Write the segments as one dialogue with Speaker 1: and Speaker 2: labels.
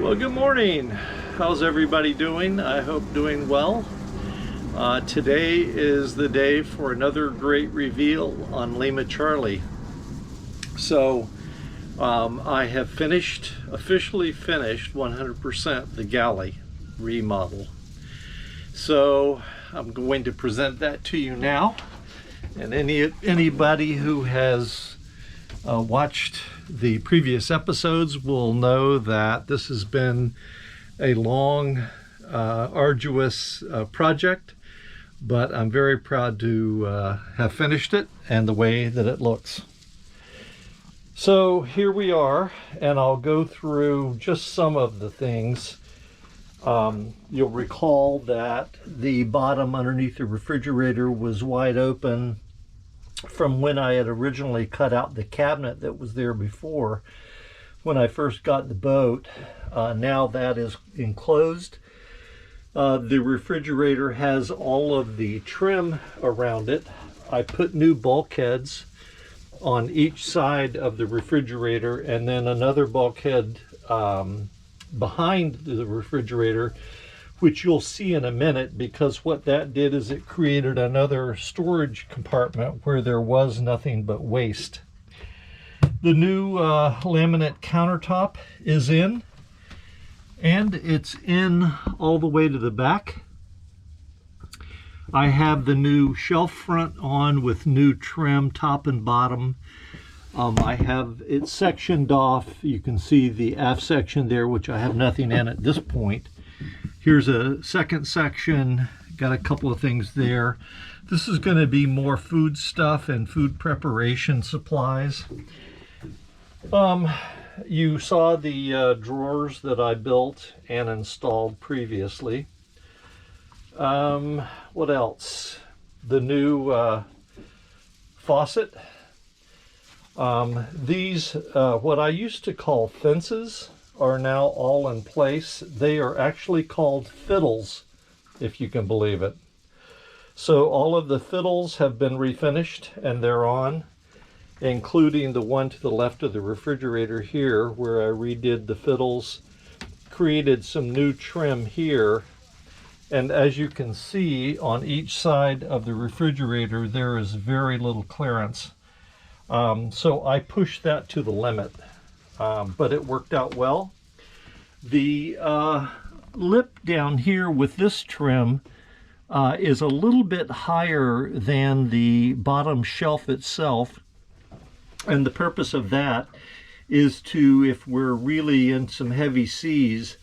Speaker 1: Well, good morning. How's everybody doing? I hope doing well. Today is the day for another great reveal on Lima Charlie. So I have officially finished 100% the Galley remodel. So I'm going to present that to you now. And anybody who has watched the previous episodes will know that this has been a long, arduous project, but I'm very proud to have finished it and the way that it looks. So here we are, and I'll go through just some of the things. You'll recall that the bottom underneath the refrigerator was wide open from when I had originally cut out the cabinet that was there before when I first got the boat. Now that is enclosed. The refrigerator has all of the trim around it. I put new bulkheads on each side of the refrigerator, and then another bulkhead behind the refrigerator, which you'll see in a minute, because what that did is it created another storage compartment where there was nothing but waste. The new laminate countertop is in, and it's in all the way to the back. I have the new shelf front on with new trim top and bottom. I have it sectioned off. You can see the aft section there, which I have nothing in at this point. Here's a second section, got a couple of things there. This is going to be more food stuff and food preparation supplies. You saw the drawers that I built and installed previously. What else? The new faucet. These, what I used to call fences, are now all in place. They are actually called fiddles, if you can believe it. So all of the fiddles have been refinished and they're on, including the one to the left of the refrigerator here, where I redid the fiddles, created some new trim here, and as you can see on each side of the refrigerator there is very little clearance. So I pushed that to the limit. But it worked out well. The lip down here with this trim is a little bit higher than the bottom shelf itself, and the purpose of that is to, if we're really in some heavy seas,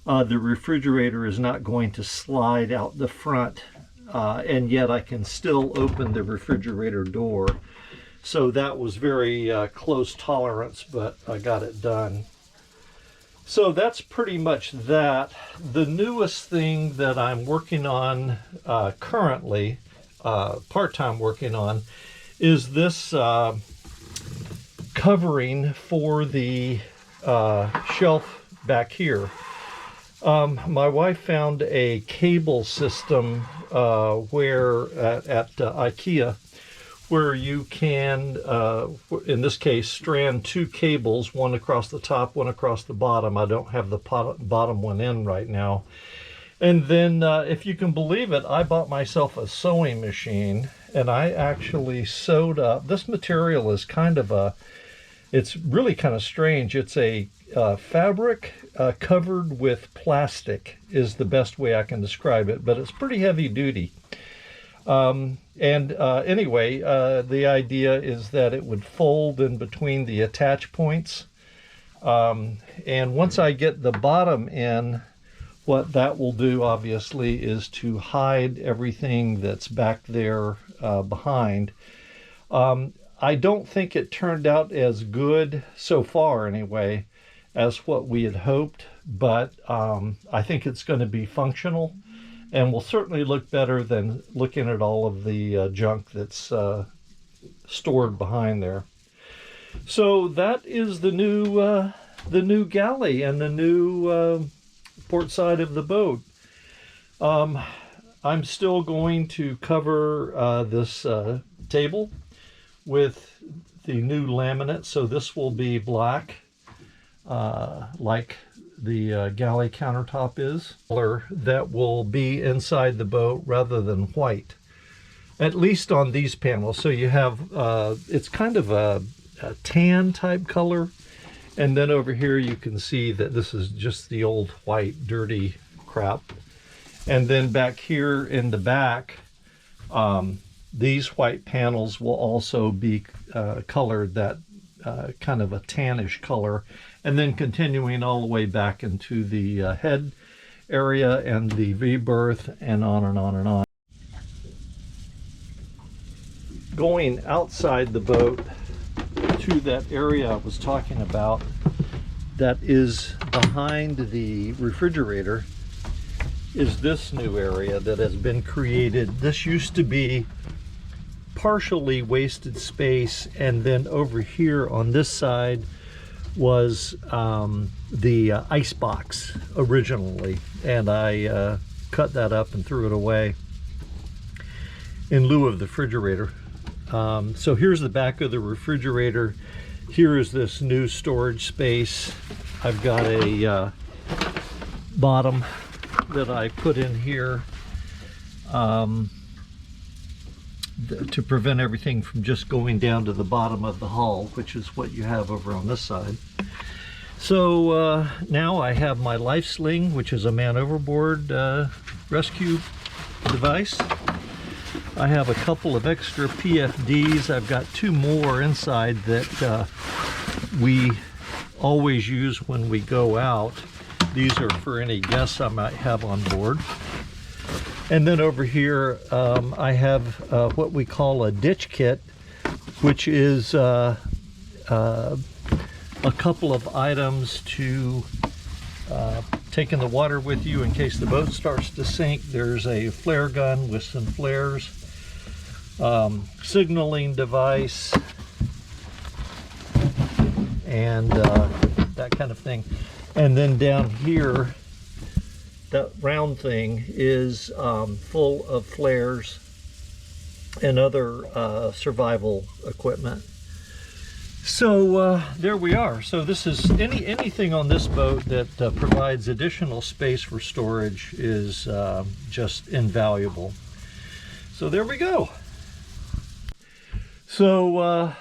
Speaker 1: the refrigerator is not going to slide out the front, and yet I can still open the refrigerator door. So that was very close tolerance, but I got it done. So that's pretty much that. The newest thing that I'm working on currently, part-time working on, is this covering for the shelf back here. My wife found a cable system where at IKEA, where you can, in this case, strand two cables, one across the top, one across the bottom. I don't have the bottom one in right now. And then, if you can believe it, I bought myself a sewing machine, and I actually sewed up. This material is it's really kind of strange. It's a fabric covered with plastic is the best way I can describe it, but it's pretty heavy duty. Anyway, the idea is that it would fold in between the attach points. And once I get the bottom in, what that will do, obviously, is to hide everything that's back there behind. I don't think it turned out as good, so far anyway, as what we had hoped, but I think it's going to be functional, and will certainly look better than looking at all of the junk that's stored behind there. So that is the new galley and the new port side of the boat. I'm still going to cover this table with the new laminate, so this will be black, like the galley countertop is, color that will be inside the boat rather than white, at least on these panels. So you have, it's kind of a tan type color. And then over here you can see that this is just the old white dirty crap. And then back here in the back, these white panels will also be colored that kind of a tannish color, and then continuing all the way back into the head area and the V-berth, and on and on and on. Going outside the boat to that area I was talking about that is behind the refrigerator is this new area that has been created. This used to be partially wasted space, and then over here on this side was the ice box originally, and I cut that up and threw it away in lieu of the refrigerator. So here's the back of the refrigerator. Here is this new storage space. I've got a bottom that I put in here to prevent everything from just going down to the bottom of the hull, which is what you have over on this side. So now I have my life sling, which is a man overboard rescue device. I have a couple of extra PFDs. I've got 2 more inside that we always use when we go out. These are for any guests I might have on board. And then over here I have what we call a ditch kit, which is a couple of items to take in the water with you in case the boat starts to sink. There's a flare gun with some flares, signaling device, and that kind of thing. And then down here, that round thing is full of flares and other survival equipment. So there we are. So this is anything on this boat that provides additional space for storage is just invaluable. So there we go. So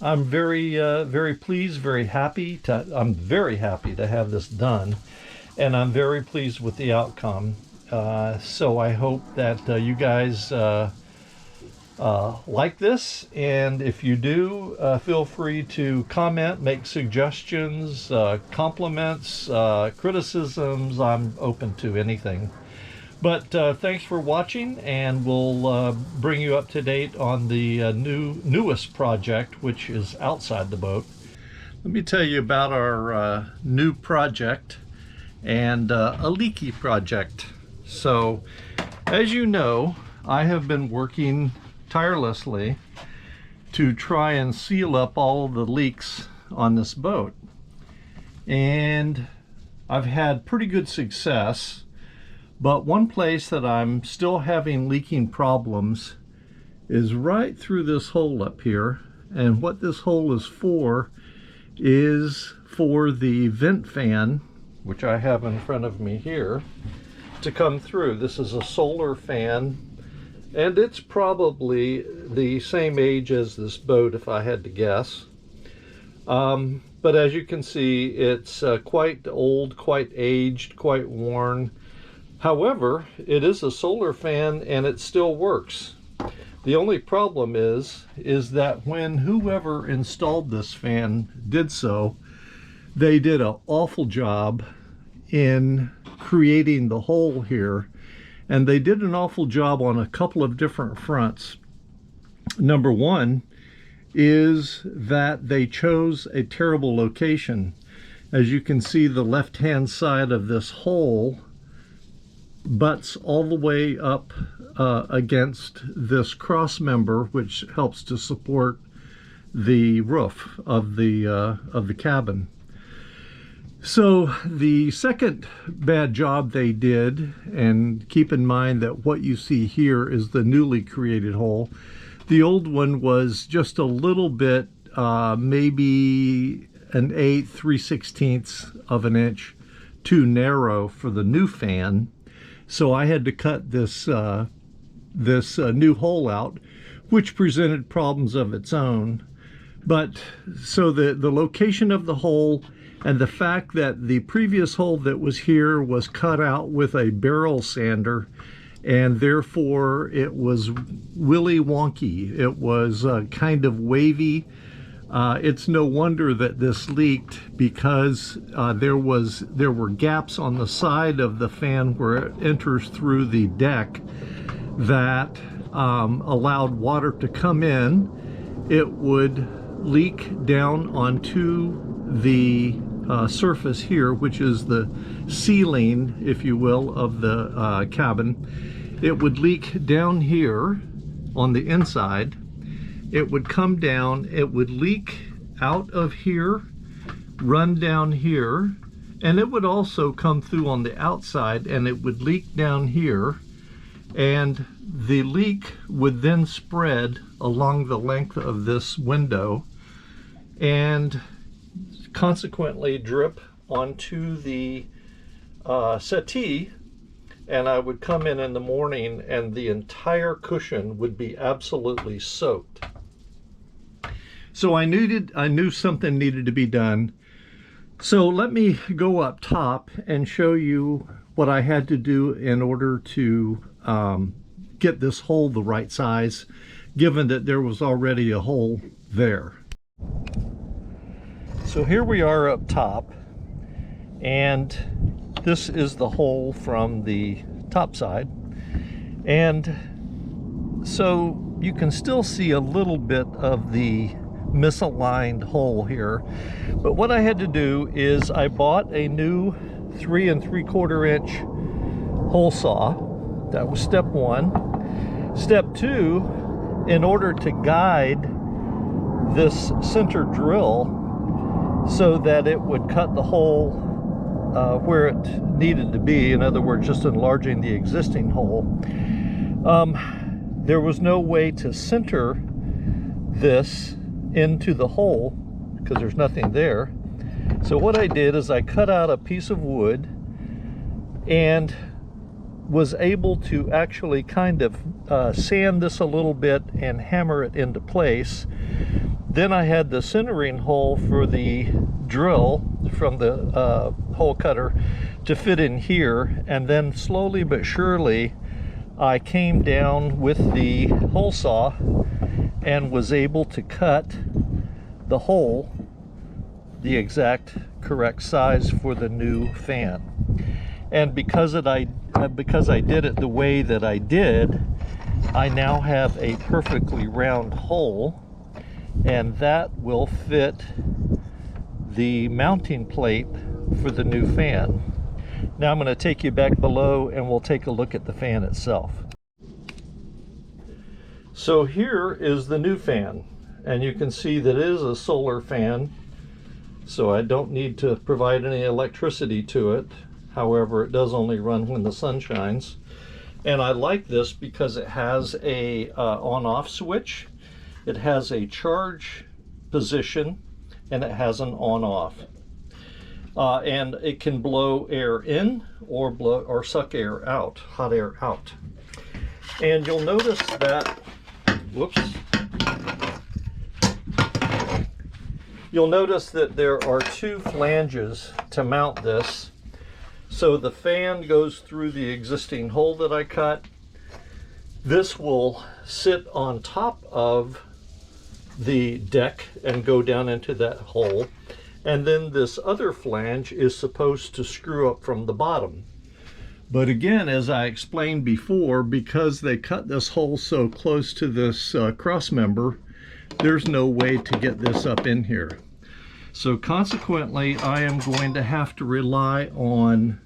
Speaker 1: I'm very pleased, very happy I'm very happy to have this done, and I'm very pleased with the outcome. So I hope that you guys like this, and if you do, feel free to comment, make suggestions, compliments, criticisms. I'm open to anything. But thanks for watching, and we'll bring you up to date on the newest project, which is outside the boat. Let me tell you about our new project, and a leaky project. So, as you know, I have been working tirelessly to try and seal up all the leaks on this boat, and I've had pretty good success. But one place that I'm still having leaking problems is right through this hole up here. And what this hole is for the vent fan, which I have in front of me here, to come through. This is a solar fan, and it's probably the same age as this boat if I had to guess. But as you can see, it's quite old, quite aged, quite worn. However, it is a solar fan and it still works. The only problem is that when whoever installed this fan did so, they did an awful job in creating the hole here, and they did an awful job on a couple of different fronts. Number one is that they chose a terrible location. As you can see, the left-hand side of this hole butts all the way up against this cross member, which helps to support the roof of the cabin. So the second bad job they did, and keep in mind that what you see here is the newly created hole. The old one was just a little bit, maybe an 1/8, 3/16 of an inch too narrow for the new fan. So I had to cut this new hole out, which presented problems of its own. But so the location of the hole and the fact that the previous hole that was here was cut out with a barrel sander, and therefore it was willy wonky. It was kind of wavy. It's no wonder that this leaked, because there were gaps on the side of the fan where it enters through the deck that allowed water to come in. It would leak down onto the surface here, which is the ceiling, if you will, of the cabin. It would leak down here on the inside. It would come down, it would leak out of here, run down here, and it would also come through on the outside, and it would leak down here, and the leak would then spread along the length of this window and consequently drip onto the settee. And I would come in the morning and the entire cushion would be absolutely soaked. So I knew something needed to be done. So let me go up top and show you what I had to do in order to get this hole the right size, given that there was already a hole there. So here we are up top, and this is the hole from the top side. And so you can still see a little bit of the misaligned hole here. But what I had to do is I bought a new 3 3/4 inch hole saw. That was step one. Step two, in order to guide this center drill so that it would cut the hole where it needed to be, in other words, just enlarging the existing hole, there was no way to center this into the hole because there's nothing there. So what I did is I cut out a piece of wood and was able to actually kind of sand this a little bit and hammer it into place. Then I had the centering hole for the drill from the hole cutter to fit in here, and then slowly but surely I came down with the hole saw and was able to cut the hole the exact correct size for the new fan. And because I did it the way that I did, I now have a perfectly round hole, and that will fit the mounting plate for the new fan. Now I'm going to take you back below and we'll take a look at the fan itself. So here is the new fan, and you can see that it is a solar fan, so I don't need to provide any electricity to it. However, it does only run when the sun shines. And I like this because it has a on-off switch, it has a charge position, and it has an on-off. And it can blow air in or suck air out, hot air out. And you'll notice that, you'll notice that there are two flanges to mount this. So the fan goes through the existing hole that I cut. This will sit on top of the deck and go down into that hole. And then this other flange is supposed to screw up from the bottom. But again, as I explained before, because they cut this hole so close to this cross member, there's no way to get this up in here. So consequently, I am going to have to rely on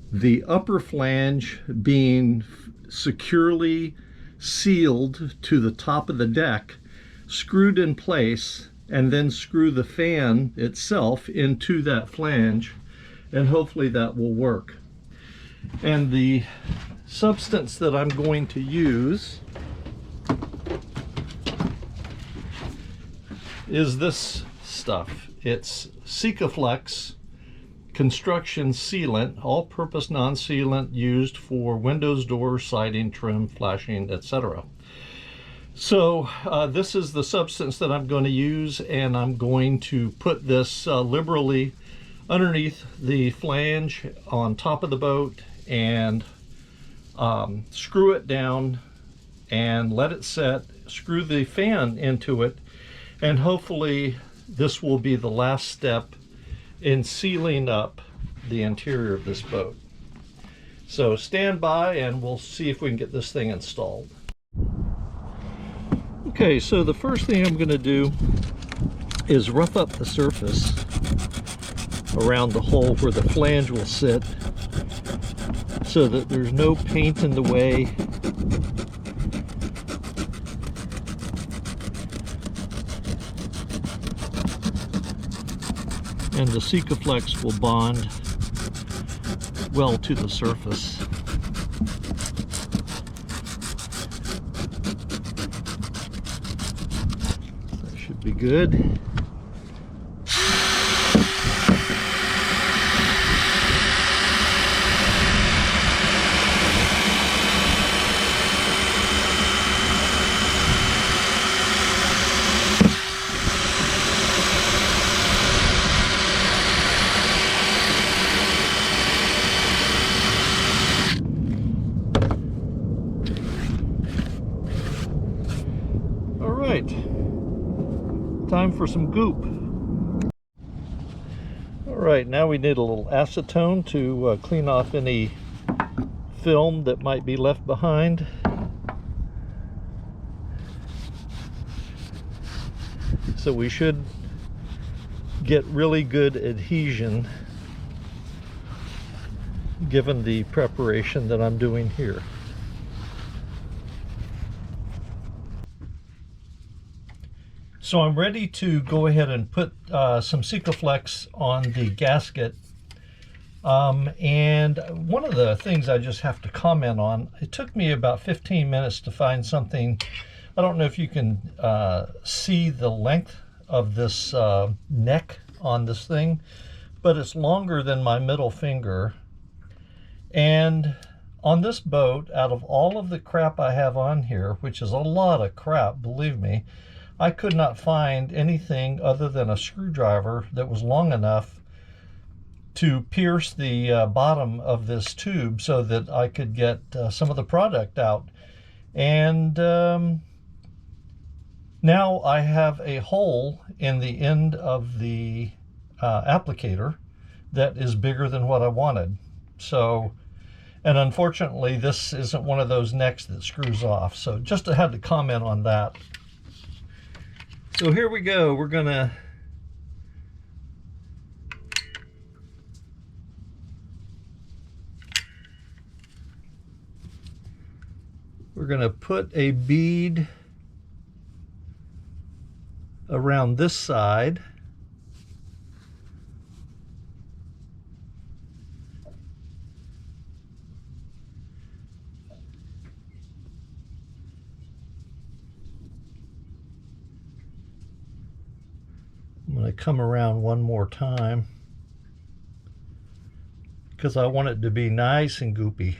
Speaker 1: the upper flange being securely sealed to the top of the deck, screwed in place, and then screw the fan itself into that flange, and hopefully that will work. And the substance that I'm going to use is this stuff. It's Sikaflex construction sealant, all-purpose non-sealant used for windows, doors, siding, trim, flashing, etc. So this is the substance that I'm going to use, and I'm going to put this liberally underneath the flange on top of the boat and screw it down and let it set, screw the fan into it, and hopefully this will be the last step in sealing up the interior of this boat. So stand by and we'll see if we can get this thing installed. Okay, so the first thing I'm going to do is rough up the surface around the hole where the flange will sit so that there's no paint in the way. And the Sikaflex will bond well to the surface. That should be good. Time for some goop. All right, now we need a little acetone to clean off any film that might be left behind. So we should get really good adhesion given the preparation that I'm doing here. So I'm ready to go ahead and put some Sikaflex on the gasket. And one of the things I just have to comment on, it took me about 15 minutes to find something. I don't know if you can see the length of this neck on this thing, but it's longer than my middle finger. And on this boat, out of all of the crap I have on here, which is a lot of crap, believe me, I could not find anything other than a screwdriver that was long enough to pierce the bottom of this tube so that I could get some of the product out. And now I have a hole in the end of the applicator that is bigger than what I wanted. So, and unfortunately this isn't one of those necks that screws off. So just had to comment on that. So here we go. We're gonna put a bead around this side. I'm going to come around one more time because I want it to be nice and goopy.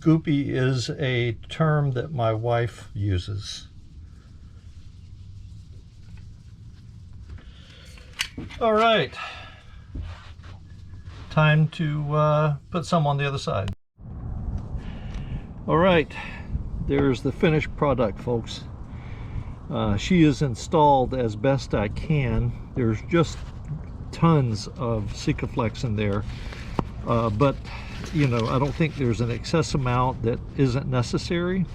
Speaker 1: Goopy is a term that my wife uses. All right, time to put some on the other side. All right, there's the finished product, folks. She is installed as best I can. There's just tons of Sikaflex in there, but you know, I don't think there's an excess amount that isn't necessary.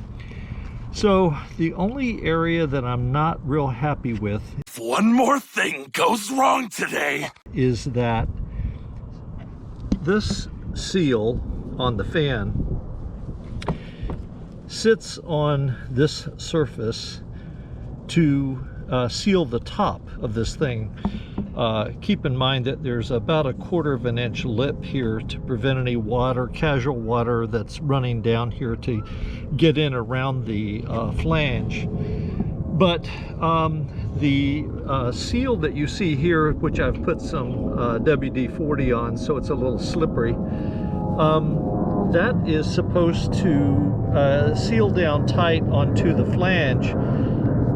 Speaker 1: So the only area that I'm not real happy with,
Speaker 2: if one more thing goes wrong today,
Speaker 1: is that this seal on the fan sits on this surface to seal the top of this thing. Keep in mind that there's about a 1/4 inch lip here to prevent any water, casual water that's running down here to get in around the flange. But The seal that you see here, which I've put some WD-40 on so it's a little slippery, that is supposed to seal down tight onto the flange.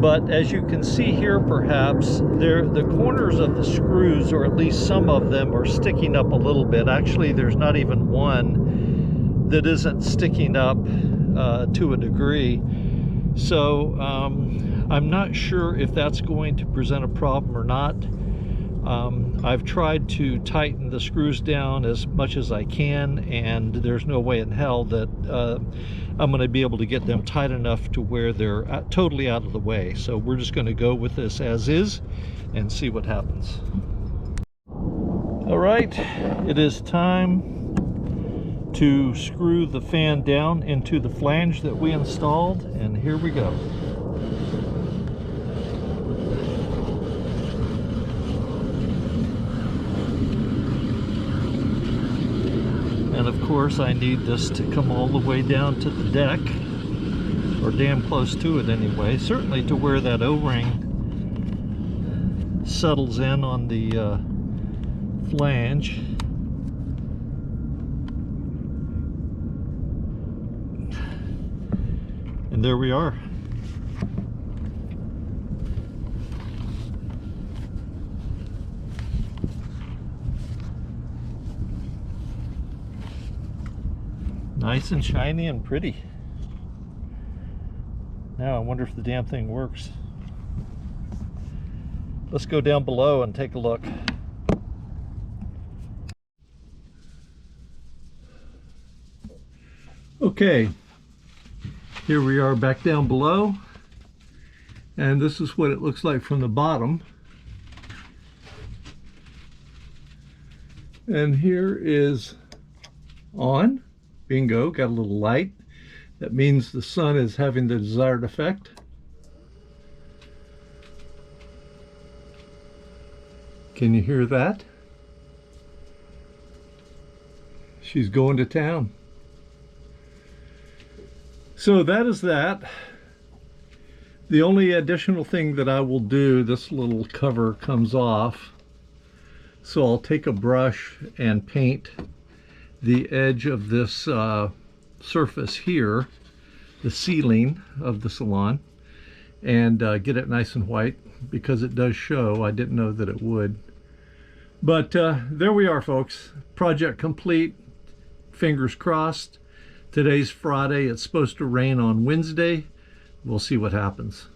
Speaker 1: But as you can see here, perhaps, the corners of the screws, or at least some of them, are sticking up a little bit. Actually, there's not even one that isn't sticking up to a degree. So I'm not sure if that's going to present a problem or not. I've tried to tighten the screws down as much as I can, and there's no way in hell that I'm going to be able to get them tight enough to where they're totally out of the way. So we're just going to go with this as is and see what happens. All right, it is time to screw the fan down into the flange that we installed, and here we go. And of course I need this to come all the way down to the deck, or damn close to it anyway, certainly to where that O-ring settles in on the flange. And there we are. Nice and shiny and pretty. Now I wonder if the damn thing works. Let's go down below and take a look. Okay, here we are back down below, and this is what it looks like from the bottom. And here is on. Bingo, got a little light. That means the sun is having the desired effect. Can you hear that? She's going to town. So that is that. The only additional thing that I will do, this little cover comes off. So I'll take a brush and paint the edge of this surface here, the ceiling of the salon, and get it nice and white, because it does show. I didn't know that it would. But there we are, folks. Project complete. Fingers crossed. Today's Friday. It's supposed to rain on Wednesday. We'll see what happens.